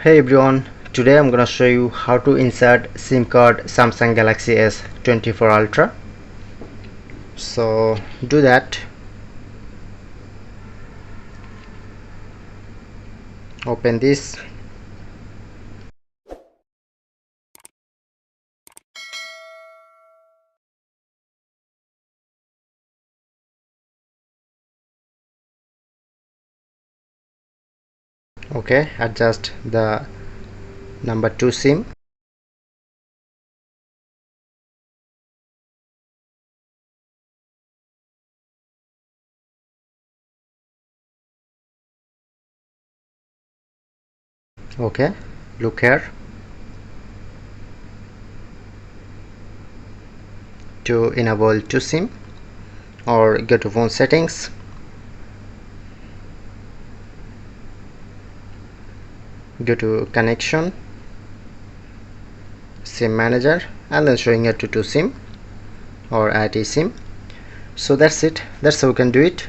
Hey everyone, today I'm gonna show you how to insert SIM card Samsung Galaxy S24 Ultra. So do that. Open this. Okay, adjust the number 2 SIM. Okay, look here. To enable 2 SIM, or go to phone settings. Go to connection, SIM manager, and then showing it to 2 SIM or add a SIM. So that's it. That's how you can do it.